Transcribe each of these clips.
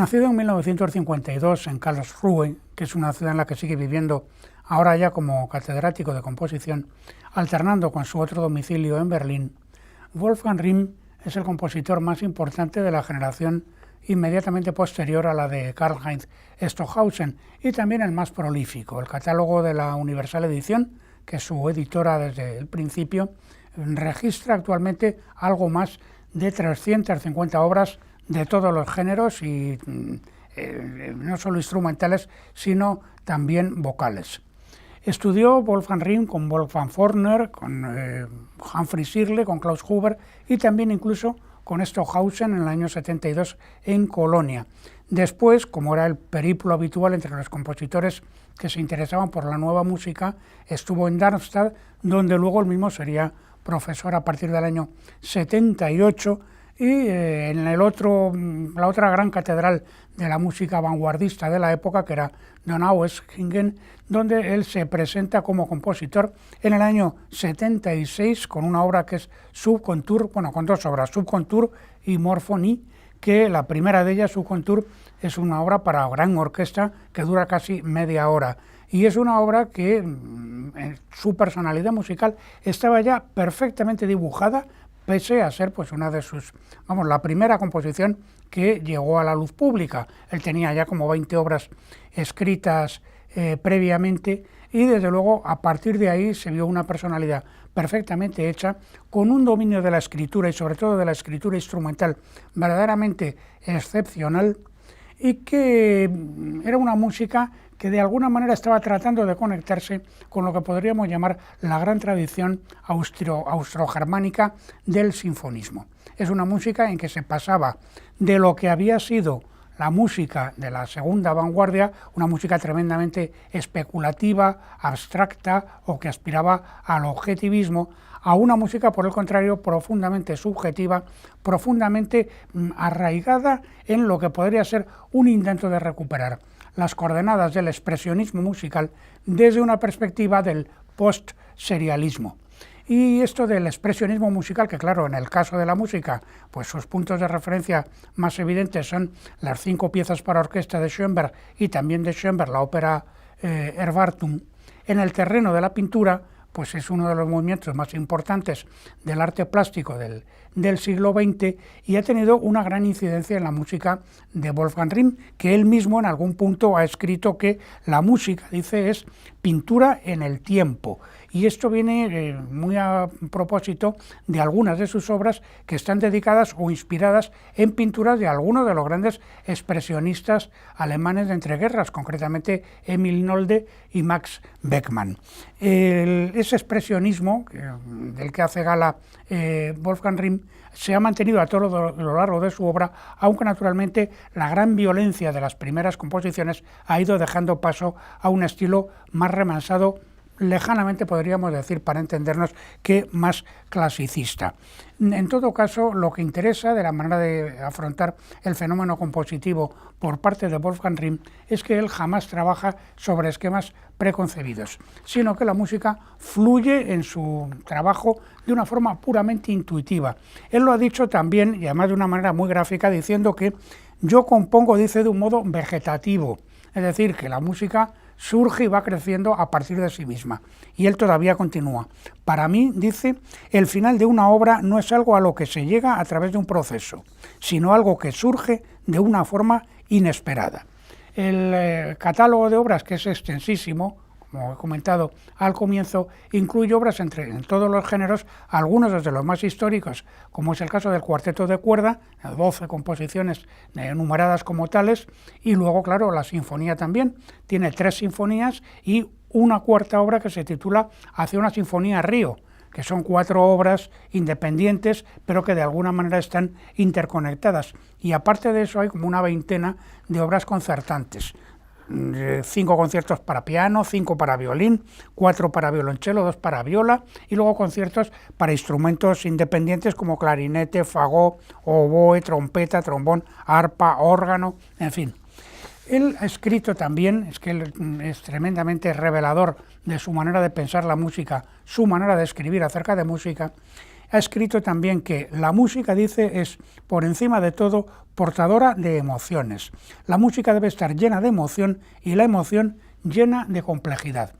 Nacido en 1952 en Karlsruhe, que es una ciudad en la que sigue viviendo ahora ya como catedrático de composición, alternando con su otro domicilio en Berlín, Wolfgang Rihm es el compositor más importante de la generación inmediatamente posterior a la de Karlheinz Stockhausen y también el más prolífico. El catálogo de la Universal Edición, que es su editora desde el principio, registra actualmente algo más de 350 obras de todos los géneros y no solo instrumentales, sino también vocales. Estudió Wolfgang Rihm con Wolfgang Fortner, con Humphrey Searle, con Klaus Huber y también incluso con Stockhausen en el año 72 en Colonia. Después, como era el periplo habitual entre los compositores que se interesaban por la nueva música, estuvo en Darmstadt, donde luego él mismo sería profesor a partir del año 78, y en la otra gran catedral de la música vanguardista de la época, que era Donaueschingen, donde él se presenta como compositor en el año 76 con una obra que es Subkontur, bueno, con dos obras, Subkontur y Morphonie, que la primera de ellas, Subkontur, es una obra para gran orquesta que dura casi media hora. Y es una obra que en su personalidad musical estaba ya perfectamente dibujada, pese a ser pues una de sus, la primera composición que llegó a la luz pública. Él tenía ya como 20 obras escritas previamente y desde luego a partir de ahí se vio una personalidad perfectamente hecha, con un dominio de la escritura y sobre todo de la escritura instrumental verdaderamente excepcional, y que era una música que de alguna manera estaba tratando de conectarse con lo que podríamos llamar la gran tradición austrogermánica del sinfonismo. Es una música en que se pasaba de lo que había sido la música de la segunda vanguardia, una música tremendamente especulativa, abstracta o que aspiraba al objetivismo, a una música, por el contrario, profundamente subjetiva, profundamente arraigada en lo que podría ser un intento de recuperar las coordenadas del expresionismo musical desde una perspectiva del post-serialismo. Y esto del expresionismo musical, que claro, en el caso de la música, pues sus puntos de referencia más evidentes son las 5 piezas para orquesta de Schoenberg y también de Schoenberg la ópera Erwartung. En el terreno de la pintura, pues es uno de los movimientos más importantes del arte plástico del siglo XX y ha tenido una gran incidencia en la música de Wolfgang Rihm, que él mismo en algún punto ha escrito que la música, dice, es pintura en el tiempo. Y esto viene muy a propósito de algunas de sus obras que están dedicadas o inspiradas en pinturas de algunos de los grandes expresionistas alemanes de entreguerras, concretamente Emil Nolde y Max Beckmann. Ese expresionismo del que hace gala Wolfgang Rihm se ha mantenido a todo lo largo de su obra, aunque naturalmente la gran violencia de las primeras composiciones ha ido dejando paso a un estilo más remansado, lejanamente podríamos decir, para entendernos, que más clasicista. En todo caso, lo que interesa de la manera de afrontar el fenómeno compositivo por parte de Wolfgang Rihm es que él jamás trabaja sobre esquemas preconcebidos, sino que la música fluye en su trabajo de una forma puramente intuitiva. Él lo ha dicho también, y además de una manera muy gráfica, diciendo que yo compongo, dice, de un modo vegetativo, es decir, que la música surge y va creciendo a partir de sí misma. Y él todavía continúa. Para mí, dice, el final de una obra no es algo a lo que se llega a través de un proceso, sino algo que surge de una forma inesperada. El catálogo de obras, que es extensísimo, como he comentado al comienzo, incluye obras en todos los géneros, algunos desde los más históricos, como es el caso del cuarteto de cuerda, 12 composiciones enumeradas como tales, y luego, claro, la sinfonía también, tiene 3 sinfonías y una cuarta obra que se titula Hacia una sinfonía Río, que son 4 obras independientes, pero que de alguna manera están interconectadas. Y aparte de eso hay como una veintena de obras concertantes. 5 conciertos para piano, 5 para violín, 4 para violonchelo, 2 para viola, y luego conciertos para instrumentos independientes como clarinete, fagot, oboe, trompeta, trombón, arpa, órgano, en fin. Él ha escrito también, es que él es tremendamente revelador de su manera de pensar la música, su manera de escribir acerca de música. ha escrito también que la música, dice, es por encima de todo portadora de emociones. La música debe estar llena de emoción y la emoción llena de complejidad.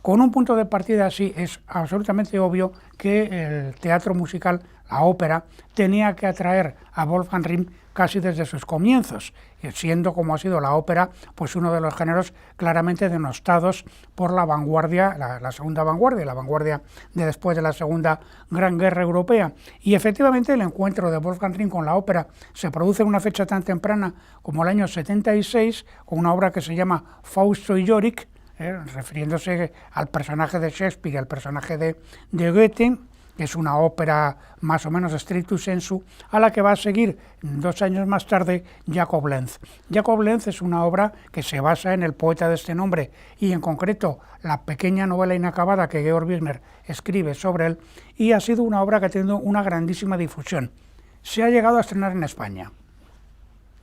Con un punto de partida así es absolutamente obvio que el teatro musical, la ópera, tenía que atraer a Wolfgang Rihm casi desde sus comienzos, siendo como ha sido la ópera pues uno de los géneros claramente denostados por la vanguardia, la segunda vanguardia, la vanguardia de después de la Segunda Gran Guerra Europea. Y efectivamente el encuentro de Wolfgang Rihm con la ópera se produce en una fecha tan temprana como el año 76, con una obra que se llama Fausto y Yorick, refiriéndose al personaje de Shakespeare, al personaje de Goethe, que es una ópera más o menos stricto sensu, a la que va a seguir 2 años más tarde Jacob Lenz. Jacob Lenz es una obra que se basa en el poeta de este nombre y en concreto la pequeña novela inacabada que Georg Wigner escribe sobre él, y ha sido una obra que ha tenido una grandísima difusión. Se ha llegado a estrenar en España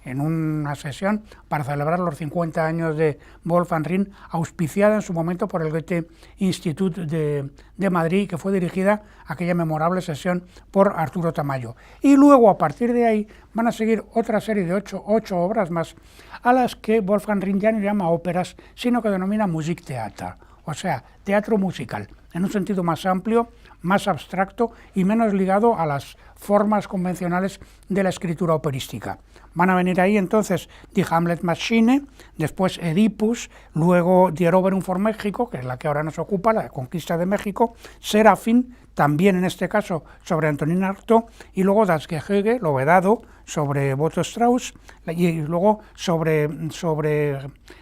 en una sesión para celebrar los 50 años de Wolfgang Rihm, auspiciada en su momento por el Goethe Institut de Madrid, que fue dirigida aquella memorable sesión por Arturo Tamayo. Y luego, a partir de ahí, van a seguir otra serie de 8 obras más, a las que Wolfgang Rihm ya no llama óperas, sino que denomina Musiktheater, o sea, teatro musical, en un sentido más amplio, más abstracto y menos ligado a las formas convencionales de la escritura operística. Van a venir ahí entonces Die Hamlet-Maschine, después Oedipus, luego Die Eroberung von México, que es la que ahora nos ocupa, la conquista de México, Serafín, también en este caso sobre Antonin Artaud, y luego Das Gehege, lo vedado, sobre Boto Strauss, y luego sobre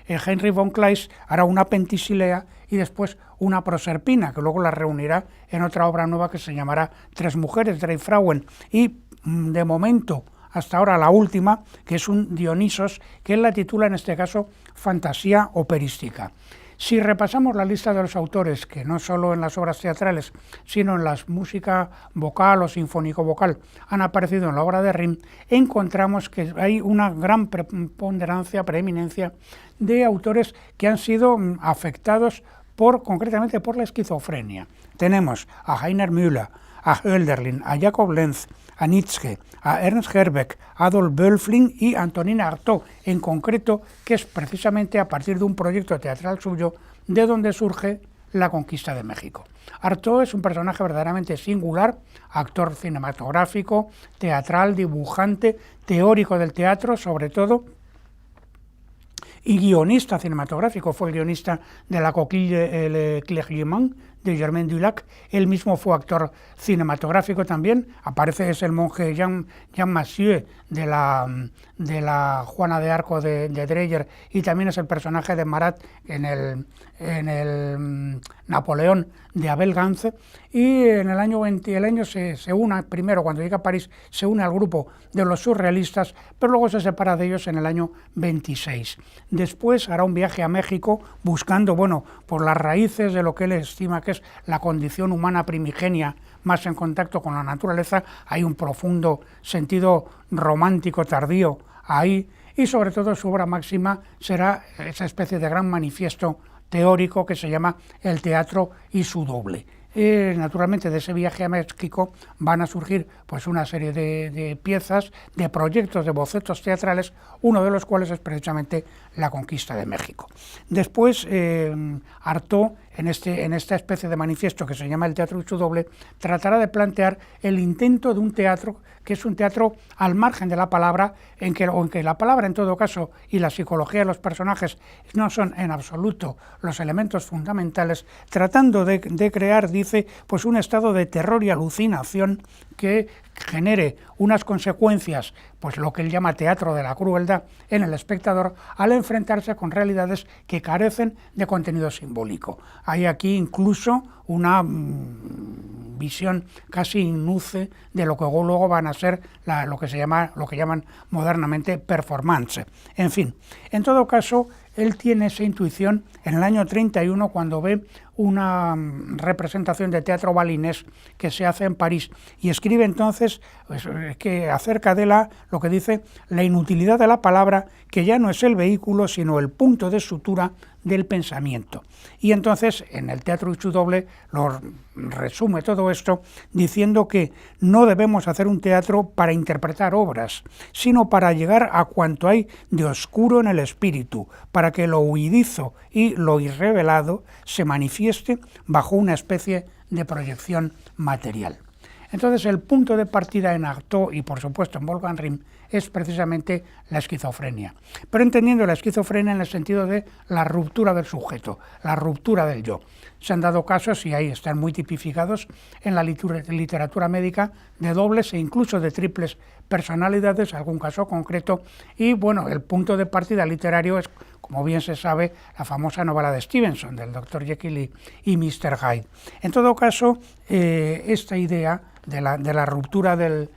Heinrich von Kleist hará una Penthesilea y después una Proserpina, que luego la reunirá en otra obra nueva que se llamará Tres mujeres, Drei Frauen, y de momento, hasta ahora la última, que es un Dionisos, que él la titula en este caso Fantasía operística. Si repasamos la lista de los autores, que no solo en las obras teatrales, sino en la música vocal o sinfónico-vocal han aparecido en la obra de Rihm, encontramos que hay una gran preponderancia, preeminencia de autores que han sido afectados concretamente por la esquizofrenia. Tenemos a Heiner Müller, a Hölderlin, a Jacob Lenz, a Nietzsche, a Ernst Herbeck, a Adolf Böllfling y Antonin Artaud, en concreto, que es precisamente a partir de un proyecto teatral suyo de donde surge la conquista de México. Artaud es un personaje verdaderamente singular, actor cinematográfico, teatral, dibujante, teórico del teatro sobre todo, y guionista cinematográfico. Fue el guionista de La Coquille et le Clergyman de Germain Dulac. Él mismo fue actor cinematográfico también. Aparece, es el monje Jean Massieu de la Juana de Arco de Dreyer, y también es el personaje de Marat en el Napoleón de Abel Gance. Y en el año 20 se une, primero cuando llega a París, se une al grupo de los surrealistas, pero luego se separa de ellos en el año 26. Después hará un viaje a México buscando, por las raíces de lo que él estima que es la condición humana primigenia, más en contacto con la naturaleza. Hay un profundo sentido romántico tardío ahí, y sobre todo su obra máxima será esa especie de gran manifiesto teórico que se llama El teatro y su doble. Naturalmente, de ese viaje a México van a surgir una serie de piezas, de proyectos, de bocetos teatrales, uno de los cuales es precisamente la conquista de México. Después, Artaud, en esta especie de manifiesto que se llama El teatro y su doble, tratará de plantear el intento de un teatro que es un teatro al margen de la palabra, en que la palabra en todo caso y la psicología de los personajes no son en absoluto los elementos fundamentales, tratando de crear, dice, un estado de terror y alucinación que genere unas consecuencias, lo que él llama teatro de la crueldad, en el espectador al enfrentarse con realidades que carecen de contenido simbólico. Hay aquí incluso una visión casi innuce de lo que luego van a ser lo que llaman modernamente performance. En fin, en todo caso, él tiene esa intuición en el año 31 cuando ve una representación de teatro balinés que se hace en París y escribe entonces pues, que acerca de lo que dice la inutilidad de la palabra, que ya no es el vehículo sino el punto de sutura del pensamiento. Y entonces en el teatro H.W. lo resume todo esto diciendo que no debemos hacer un teatro para interpretar obras, sino para llegar a cuanto hay de oscuro en el espíritu, para que lo huidizo y lo irrevelado se manifieste bajo una especie de proyección material. Entonces el punto de partida en Artaud y por supuesto en Wolfgang Rihm es precisamente la esquizofrenia, pero entendiendo la esquizofrenia en el sentido de la ruptura del sujeto, la ruptura del yo. Se han dado casos, y ahí están muy tipificados en la literatura médica, de dobles e incluso de triples personalidades, algún caso concreto, y bueno, el punto de partida literario es, como bien se sabe, la famosa novela de Stevenson, del Dr. Jekyll y Mr. Hyde. En todo caso, esta idea de la ruptura del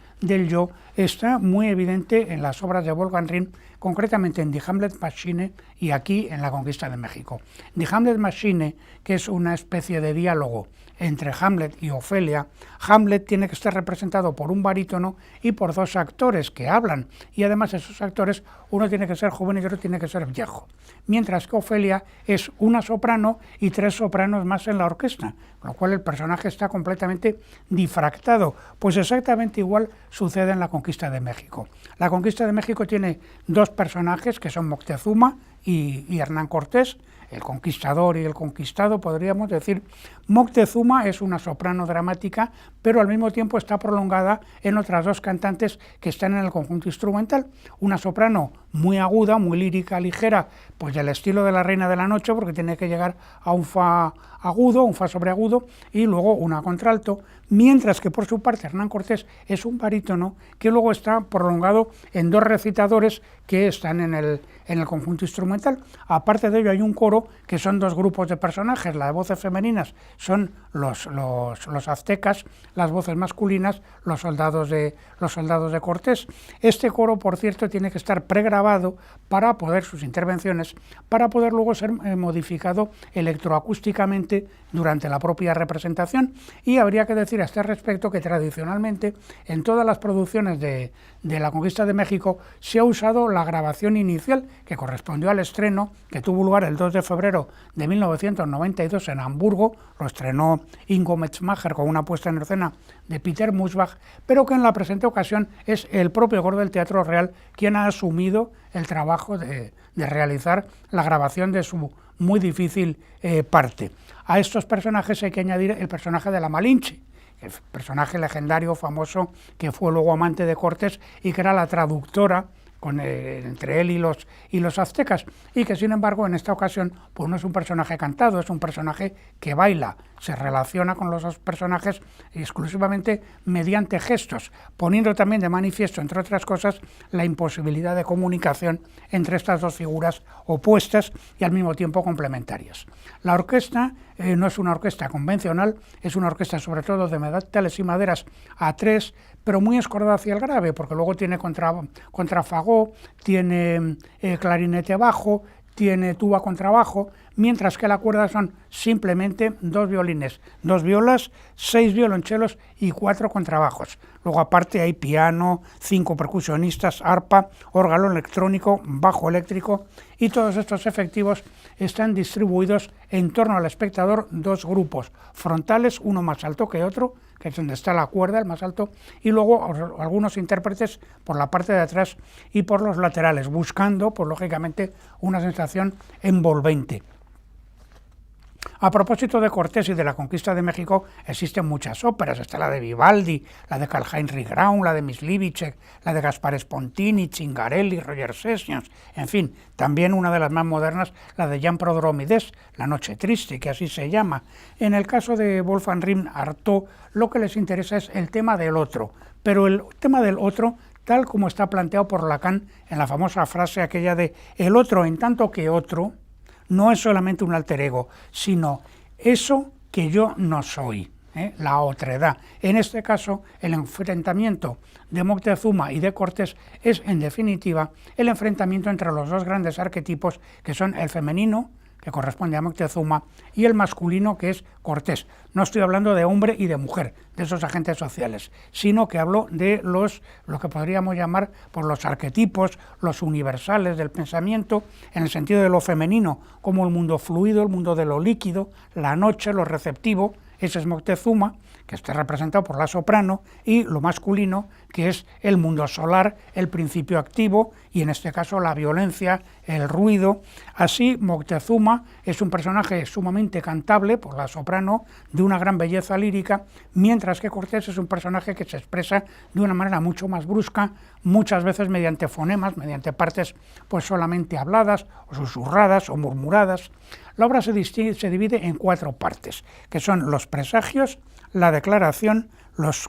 yo está muy evidente en las obras de Wolfgang Rihm, concretamente en Die Hamlet-Maschine y aquí en La Conquista de México. Die Hamlet-Maschine, que es una especie de diálogo entre Hamlet y Ofelia, Hamlet tiene que estar representado por un barítono y por dos actores que hablan, y además esos actores, uno tiene que ser joven y otro tiene que ser viejo, mientras que Ofelia es una soprano y tres sopranos más en la orquesta, con lo cual el personaje está completamente difractado. Pues exactamente igual sucede en La Conquista de México. La Conquista de México tiene dos personajes que son Moctezuma y Hernán Cortés, el conquistador y el conquistado, podríamos decir. Moctezuma es una soprano dramática, pero al mismo tiempo está prolongada en otras dos cantantes que están en el conjunto instrumental. Una soprano muy aguda, muy lírica, ligera, pues del estilo de La Reina de la Noche, porque tiene que llegar a un fa agudo, un fa sobreagudo, y luego una contralto, mientras que por su parte Hernán Cortés es un barítono que luego está prolongado en dos recitadores que están en el conjunto instrumental. Aparte de ello hay un coro que son dos grupos de personajes, las voces femeninas son los aztecas, las voces masculinas los soldados de Cortés. Este coro, por cierto, tiene que estar pregrabado para poder sus intervenciones, para poder luego ser modificado electroacústicamente durante la propia representación, y habría que decir a este respecto que tradicionalmente en todas las producciones de La Conquista de México se ha usado la grabación inicial que correspondió al estreno que tuvo lugar el 2 de febrero de 1992 en Hamburgo. Lo estrenó Ingo Metzmacher con una puesta en escena de Peter Musbach, pero que en la presente ocasión es el propio coro del Teatro Real quien ha asumido el trabajo de realizar la grabación de su muy difícil parte. A estos personajes hay que añadir el personaje de la Malinche, el personaje legendario, famoso, que fue luego amante de Cortés y que era la traductora entre él y los aztecas, y que sin embargo en esta ocasión pues no es un personaje cantado, es un personaje que baila, se relaciona con los dos personajes exclusivamente mediante gestos, poniendo también de manifiesto, entre otras cosas, la imposibilidad de comunicación entre estas dos figuras opuestas y al mismo tiempo complementarias. La orquesta no es una orquesta convencional, es una orquesta sobre todo de metales y maderas a tres, pero muy escordada hacia el grave, porque luego tiene contrafagot, tiene clarinete bajo, tiene tuba contrabajo, mientras que la cuerda son simplemente dos violines, dos violas, 6 violonchelos y 4 contrabajos. Luego aparte hay piano, 5 percusionistas, arpa, órgano electrónico, bajo eléctrico, y todos estos efectivos están distribuidos en torno al espectador, dos grupos frontales, uno más alto que otro, que es donde está la cuerda, el más alto, y luego algunos intérpretes por la parte de atrás y por los laterales, buscando, pues lógicamente, una sensación envolvente. A propósito de Cortés y de la Conquista de México, existen muchas óperas, está la de Vivaldi, la de Karl-Heinrich Graun, la de Myslivicek, la de Gaspare Spontini, Cingarelli, Roger Sessions, en fin, también una de las más modernas, la de Jean Prodromides, La Noche Triste, que así se llama. En el caso de Wolfgang Rihm, Artaud, lo que les interesa es el tema del otro, pero el tema del otro tal como está planteado por Lacan en la famosa frase aquella de el otro en tanto que otro, no es solamente un alter ego, sino eso que yo no soy. la otredad. En este caso, el enfrentamiento de Moctezuma y de Cortés es, en definitiva, el enfrentamiento entre los dos grandes arquetipos, que son el femenino, que corresponde a Moctezuma, y el masculino, que es Cortés. No estoy hablando de hombre y de mujer, de esos agentes sociales, sino que hablo de lo que podríamos llamar por los arquetipos, los universales del pensamiento, en el sentido de lo femenino, como el mundo fluido, el mundo de lo líquido, la noche, lo receptivo. Ese es Moctezuma, que está representado por la soprano, y lo masculino, que es el mundo solar, el principio activo, y en este caso la violencia, el ruido. Así, Moctezuma es un personaje sumamente cantable por la soprano, de una gran belleza lírica, mientras que Cortés es un personaje que se expresa de una manera mucho más brusca, muchas veces mediante fonemas, mediante partes pues solamente habladas, o susurradas, o murmuradas. La obra se divide en 4 partes, que son los presagios, la declaración,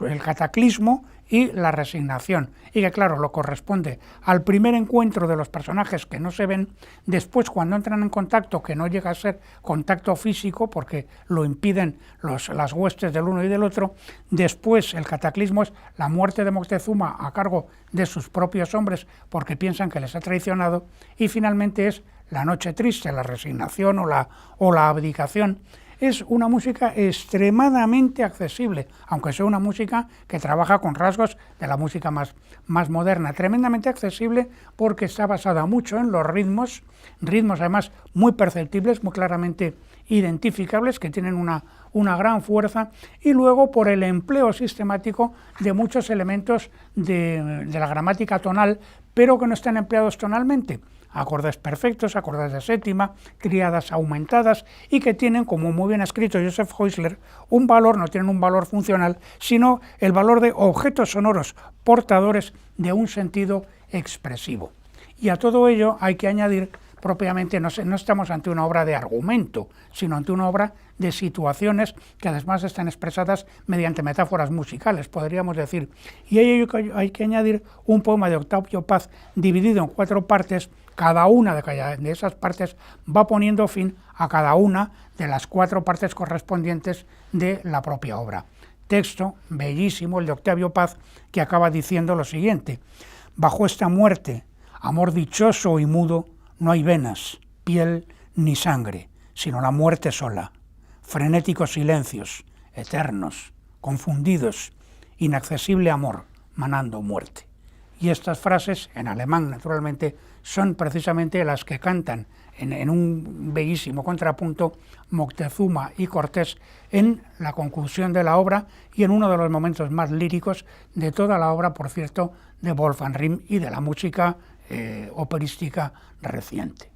el cataclismo y la resignación, y que claro, lo corresponde al primer encuentro de los personajes que no se ven. Después, cuando entran en contacto, que no llega a ser contacto físico porque lo impiden las huestes del uno y del otro. Después, el cataclismo es la muerte de Moctezuma a cargo de sus propios hombres porque piensan que les ha traicionado, y finalmente es la noche triste, la resignación o la abdicación. Es una música extremadamente accesible, aunque sea una música que trabaja con rasgos de la música más moderna, tremendamente accesible porque está basada mucho en los ritmos además muy perceptibles, muy claramente identificables, que tienen una gran fuerza, y luego por el empleo sistemático de muchos elementos de la gramática tonal, pero que no están empleados tonalmente. Acordes perfectos, acordes de séptima, tríadas aumentadas, y que tienen, como muy bien ha escrito Joseph Heusler, un valor, no tienen un valor funcional, sino el valor de objetos sonoros portadores de un sentido expresivo. Y a todo ello hay que añadir, propiamente, no estamos ante una obra de argumento, sino ante una obra de situaciones que además están expresadas mediante metáforas musicales, podríamos decir. Y a ello hay que añadir un poema de Octavio Paz dividido en 4 partes. Cada una de esas partes va poniendo fin a cada una de las 4 partes correspondientes de la propia obra. Texto bellísimo, el de Octavio Paz, que acaba diciendo lo siguiente: bajo esta muerte, amor dichoso y mudo, no hay venas, piel ni sangre, sino la muerte sola, frenéticos silencios, eternos, confundidos, inaccesible amor, manando muerte. Y estas frases, en alemán naturalmente, son precisamente las que cantan en un bellísimo contrapunto Moctezuma y Cortés en la conclusión de la obra y en uno de los momentos más líricos de toda la obra, por cierto, de Wolfgang Rihm y de la música operística reciente.